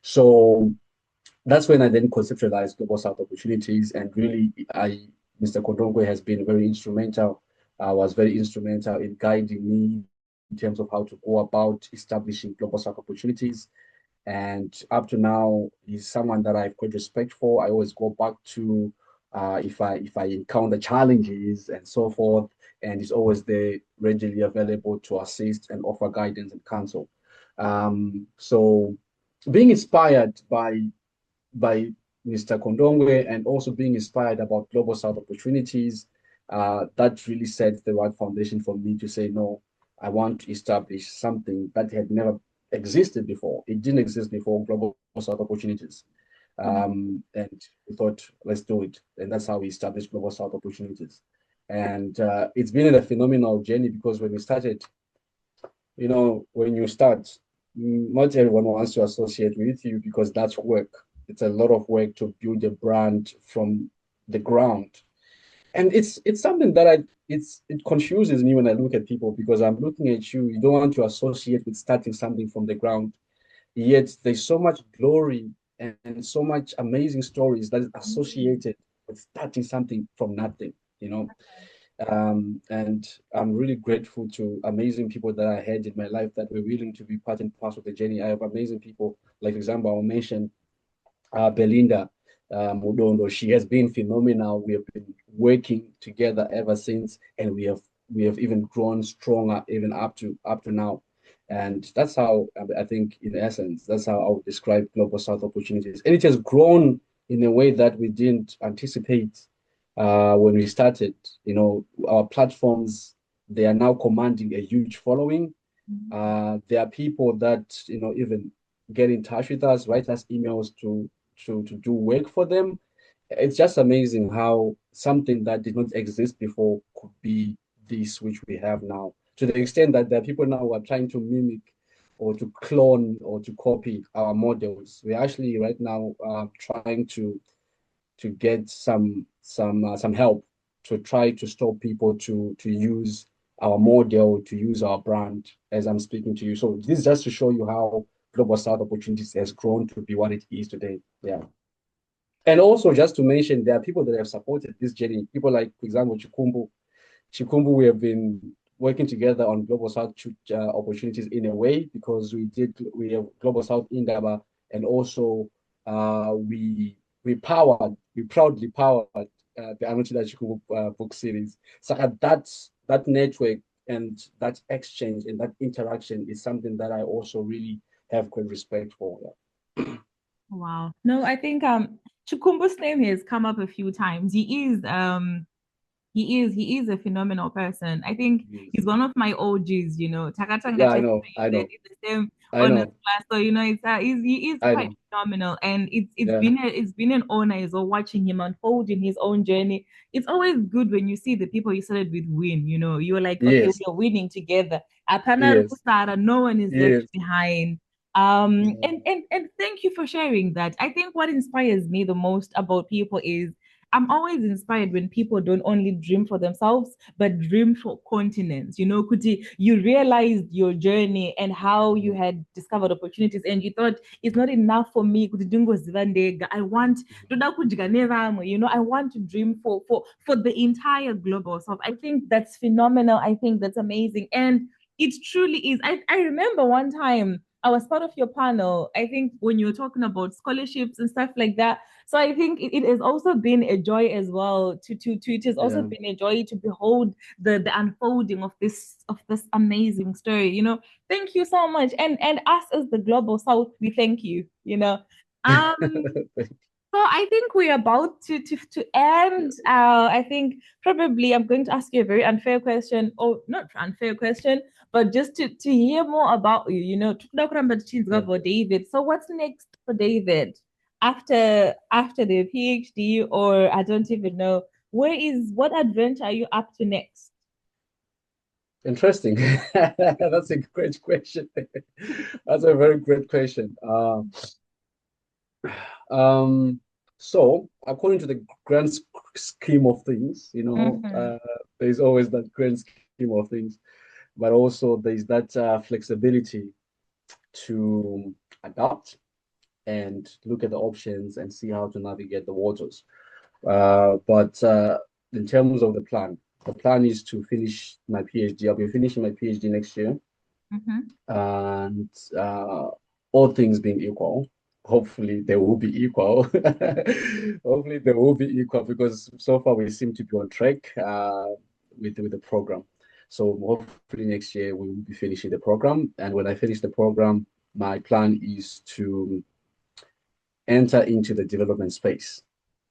So that's when I then conceptualized Global South Opportunities, and really, Mr. Kodongwe has been very instrumental. Was very instrumental in guiding me in terms of how to go about establishing Global South Opportunities. And up to now, he's someone that I have great respect for. I always go back to if I encounter challenges and so forth, and he's always there, readily available to assist and offer guidance and counsel. So being inspired by Mr. Kondongwe and also being inspired about Global South opportunities, that really set the right foundation for me to say, no, I want to establish something that had never existed before. It didn't exist before, Global South opportunities. And we thought, let's do it. And that's how we established Global South opportunities. And it's been a phenomenal journey, because when we started, when you start, not everyone wants to associate with you because that's work. It's a lot of work to build a brand from the ground. And it's something that it confuses me when I look at people, because I'm looking at you, you don't want to associate with starting something from the ground. Yet there's so much glory and so much amazing stories that is associated with starting something from nothing, you know. And I'm really grateful to amazing people that I had in my life that were willing to be part and parcel of the journey. I have amazing people, like for example, I'll mention Belinda Mudondo. She has been phenomenal. We have been working together ever since, and we have even grown stronger even up to now. And that's how I think, in essence, that's how I would describe Global South opportunities. And it has grown in a way that we didn't anticipate when we started. Our platforms, they are now commanding a huge following. There are people that even get in touch with us, write us emails to do work for them. It's just amazing how something that did not exist before could be this which we have now. To the extent that there are people now who are trying to mimic or to clone or to copy our models. We're actually right now trying to get some help to try to stop people to use our model, to use our brand as I'm speaking to you. So this is just to show you how Global South Opportunities has grown to be what it is today. Yeah. And also just to mention, there are people that have supported this journey. People like, for example, Chikumbu. Chikumbu, we have been working together on Global South opportunities in a way, because we have Global South Indaba, and also we proudly powered the Anotila Chikumbu book series. So that network and that exchange and that interaction is something that I also really have great respect for. Yeah. Wow. No, I think Chukumbu's name has come up a few times. He is a phenomenal person. I think Yes. he's one of my OGs, Takatanga Yeah, I just know, I said know. it's the same. I honors know. class. So he is I quite know. phenomenal, and Yeah. it's been an honor as well watching him unfold in his own journey. It's always good when you see the people you started with win. You're like, okay, Yes. we are winning together. Apana Yes. Rusara, no one is left Yes. behind. Yeah. And thank you for sharing that. I think what inspires me the most about people is I'm always inspired when people don't only dream for themselves, but dream for continents. Kuti, you realized your journey and how you Mhm. had discovered opportunities, and you thought it's not enough for me. Kuti ndingoziva ndega. I want toda kudya nevamwe, I want to dream for the entire global south. I think that's phenomenal. I think that's amazing. And it truly is. I remember one time I was part of your panel, I think when you were talking about scholarships and stuff like that. So I think it has also been a joy as well to it has also Yeah. been a joy to behold the unfolding of this amazing story. Thank you so much. And us as the Global South, we thank you. Um so I think we're about to end. I think probably I'm going to ask you a very unfair question, or not unfair question, but just to hear more about you. Yeah. About David. So what's next for David after the PhD, or I don't even know. What adventure are you up to next? Interesting. That's a great question. That's a very great question. Um, so according to the grand scheme of things, Mm-hmm. there's always that grand scheme of things, but also there's that flexibility to adapt and look at the options and see how to navigate the waters. But in terms of the plan is to finish my PhD. I'll be finishing my PhD next year, Mm-hmm. and all things being equal, hopefully they will be equal. Hopefully they will be equal because so far we seem to be on track with the program. So hopefully next year we will be finishing the program, and when I finish the program, my plan is to enter into the development space,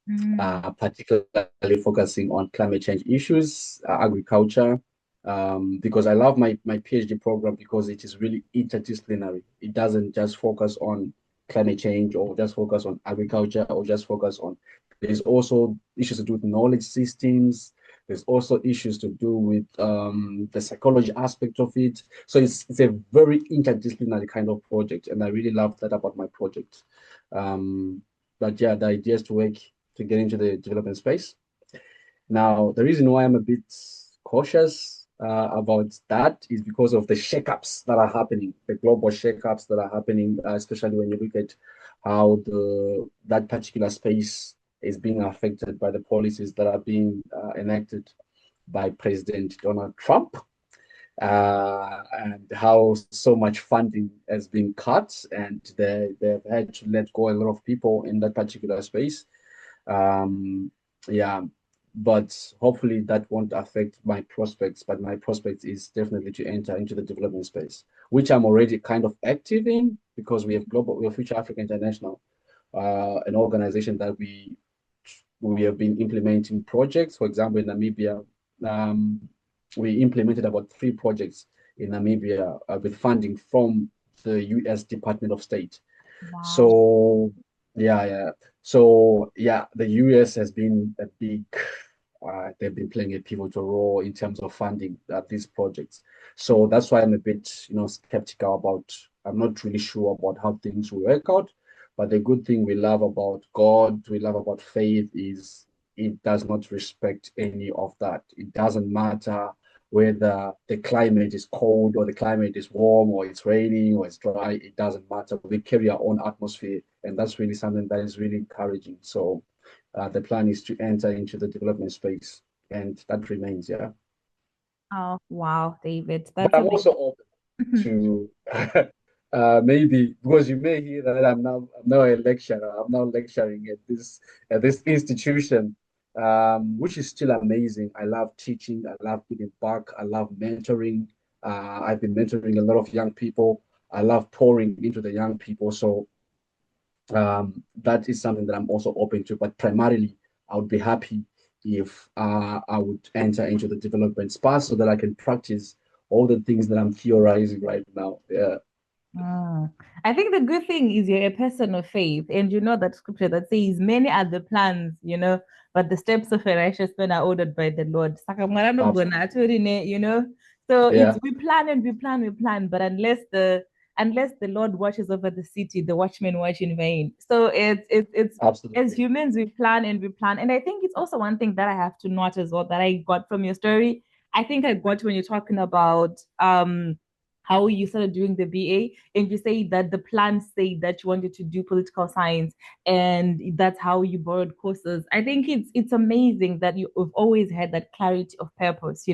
Mm. particularly focusing on climate change issues, agriculture, because I love my PhD program because it is really interdisciplinary. It doesn't just focus on climate change or just focus on agriculture or just focus on, there's also issues to do with knowledge systems. There's also issues to do with the psychology aspect of it. So it's a very interdisciplinary kind of project, and I really love that about my project. Um, but yeah, the idea is to get into the development space. Now, the reason why I'm a bit cautious about that is because of the shakeups that are happening, the global shakeups that are happening, especially when you look at how that particular space is being affected by the policies that are being enacted by President Donald Trump, and how so much funding has been cut, and they've had to let go a lot of people in that particular space. Yeah, but hopefully that won't affect my prospects. But my prospects is definitely to enter into the development space, which I'm already kind of active in because we have Future Africa International, an organization that we have been implementing projects. For example, in Namibia, um, we implemented about 3 projects in Namibia with funding from the U.S. Department of State. Wow. So yeah. So yeah, the US has been a big, they've been playing a pivotal role in terms of funding these projects. So that's why I'm a bit, skeptical about, I'm not really sure about how things will work out. But the good thing we love about God, we love about faith is it does not respect any of that. It doesn't matter whether the climate is cold or the climate is warm or it's raining or it's dry, it doesn't matter. We carry our own atmosphere, and that's really something that is really encouraging. So the plan is to enter into the development space, and that remains, yeah. Oh, wow, David. But That's I'm amazing. also open to maybe because you may hear that I'm now a lecturer. I'm now lecturing at this institution, which is still amazing. I love teaching. I love giving back. I love mentoring. I've been mentoring a lot of young people. I love pouring into the young people. So that is something that I'm also open to. But primarily, I would be happy if I would enter into the development space so that I can practice all the things that I'm theorizing right now. Yeah. Mm. I think the good thing is you're a person of faith, and you know that scripture that says, "Many are the plans, but the steps of a righteous man are ordered by the Lord." Saka mwana no gona Absolutely. atori ne, you know. So it's Yeah, we plan and we plan, we plan, but unless the Lord watches over the city, the watchmen watch in vain. So it's as absolutely. humans we plan and we plan, and I think it's also one thing that I have to note as well that I got from your story. I think I got when you're talking about how you started doing the BA, and you say that the plan said that you wanted to do political science, and that's how you borrowed courses. I think it's amazing that you've always had that clarity of purpose.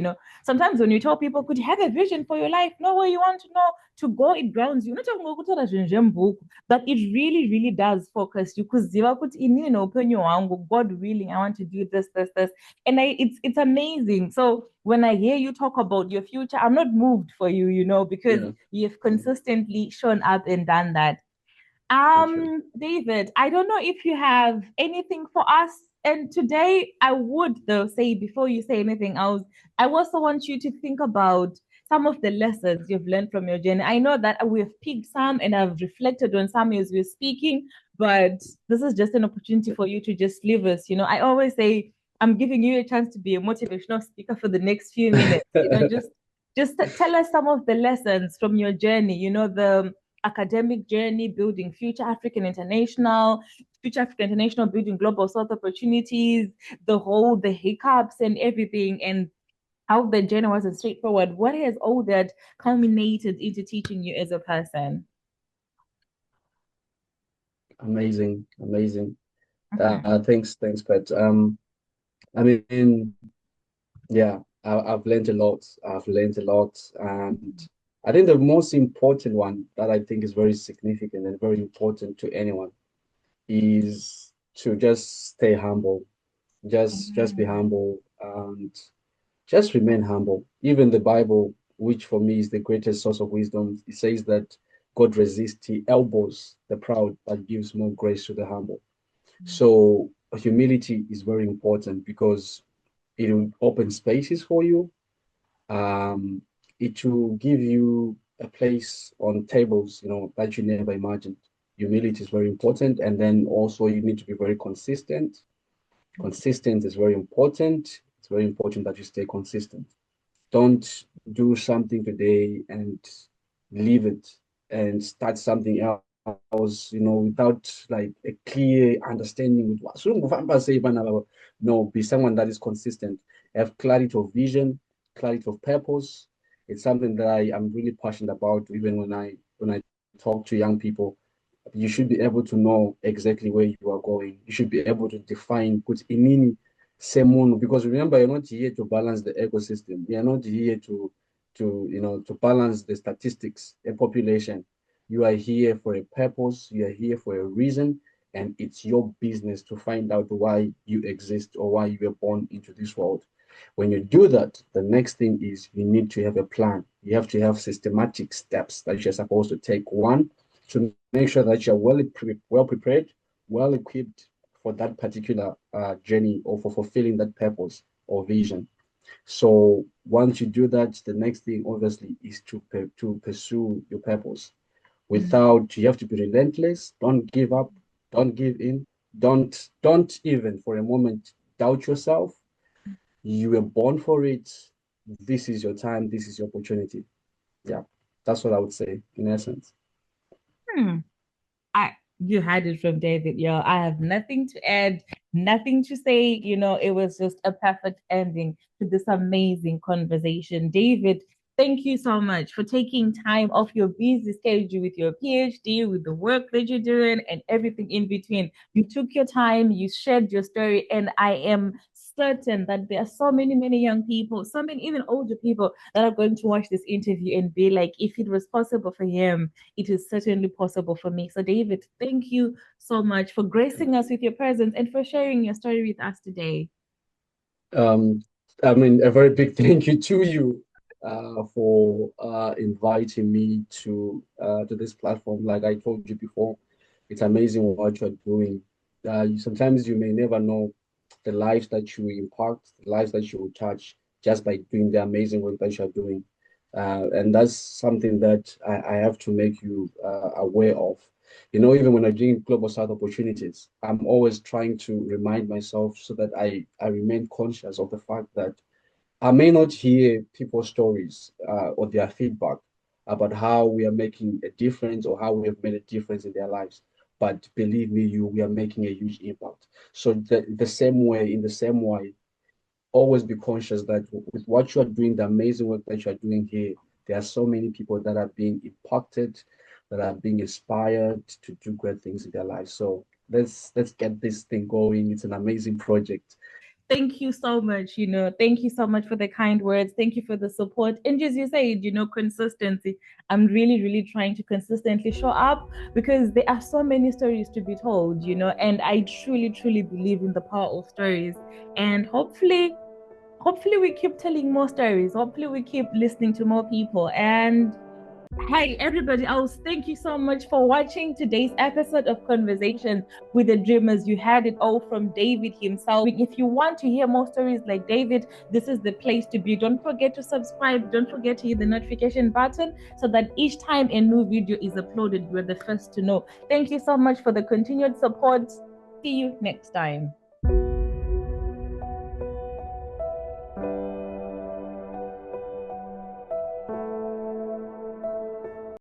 Sometimes when you tell people, could you have a vision for your life, know where you want to know to go, it grounds you. Not talking about but it really, really does focus you because in opinion, God willing, I want to do this, this, this. And it's amazing. So when I hear you talk about your future, I'm not moved for you, because Yeah, you've yeah, consistently shown up and done that. literally. David, I don't know if you have anything for us. And today I would though say before you say anything else, I also want you to think about some of the lessons you've learned from your journey. I know that we've picked some and I've reflected on some as we're speaking, but this is just an opportunity for you to just leave us. I always say I'm giving you a chance to be a motivational speaker for the next few minutes. Just tell us some of the lessons from your journey, the academic journey, building Future Africa International, building global south opportunities, the hiccups and everything, and how the journey wasn't straightforward. What has all that culminated into teaching you as a person? Amazing, amazing. Mhm. Thanks, Pat. I mean, yeah, I've learned a lot. I've learned a lot, and I think the most important one that I think is very significant and very important to anyone is to just stay humble. Just be Mm. humble and just remain humble. Even the Bible, which for me is the greatest source of wisdom, it says that God resists, he elbows the proud, but gives more grace to the humble. So humility is very important because it will open spaces for you. Um, it will give you a place on tables, that you never imagined. Humility is very important. And then also you need to be very consistent. Consistent is very important. It's very important that you stay consistent. Don't do something today and leave it and start something else, without like a clear understanding with what. No, be someone that is consistent. Have clarity of vision, clarity of purpose. It's something that I am really passionate about, even when I talk to young people. You should be able to know exactly where you are going. You should be able to define put inini semun, because remember, you're not here to balance the ecosystem. You're not here to balance the statistics, a population. You are here for a purpose, you are here for a reason, and it's your business to find out why you exist or why you were born into this world. When you do that, the next thing is you need to have a plan. You have to have systematic steps that you're supposed to take. One, to make sure that you're well prepared, well equipped for that particular journey or for fulfilling that purpose or vision. So once you do that, the next thing obviously is to pursue your purpose. Without, you have to be relentless. Don't give up. Don't give in. Don't even for a moment doubt yourself. You were born for it. This is your time. This is your opportunity. Yeah, that's what I would say in essence. Hmm. You had it from David, yo. I have nothing to add, nothing to say. It was just a perfect ending to this amazing conversation. David, thank you so much for taking time off your busy schedule with your PhD, with the work that you're doing, and everything in between. You took your time, you shared your story, and I am certain that there are so many, many young people, so many even older people that are going to watch this interview and be like, if it was possible for him, it is certainly possible for me. So, David, thank you so much for gracing us with your presence and for sharing your story with us today. Um, I mean, a very big thank you to you for inviting me to this platform. Like I told you before, it's amazing what you're doing. Sometimes you may never know the lives that you impact, the lives that you will touch just by doing the amazing work that you're doing. And that's something that I have to make you aware of. Even when I'm doing Global South opportunities, I'm always trying to remind myself so that I remain conscious of the fact that I may not hear people's stories or their feedback about how we are making a difference or how we have made a difference in their lives. But believe me, we are making a huge impact. So in the same way, always be conscious that with what you are doing, the amazing work that you are doing here, there are so many people that are being impacted, that are being inspired to do great things in their lives. So let's get this thing going. It's an amazing project. Thank you so much. Thank you so much for the kind words. Thank you for the support. And as you said, consistency. I'm really, really trying to consistently show up because there are so many stories to be told, and I truly, truly believe in the power of stories. And hopefully we keep telling more stories. Hopefully we keep listening to more people. And hi, everybody else. Thank you so much for watching today's episode of Conversations with the Dreamers. You had it all from David himself. If you want to hear more stories like David, this is the place to be. Don't forget to subscribe. Don't forget to hit the notification button so that each time a new video is uploaded, you're the first to know. Thank you so much for the continued support. See you next time.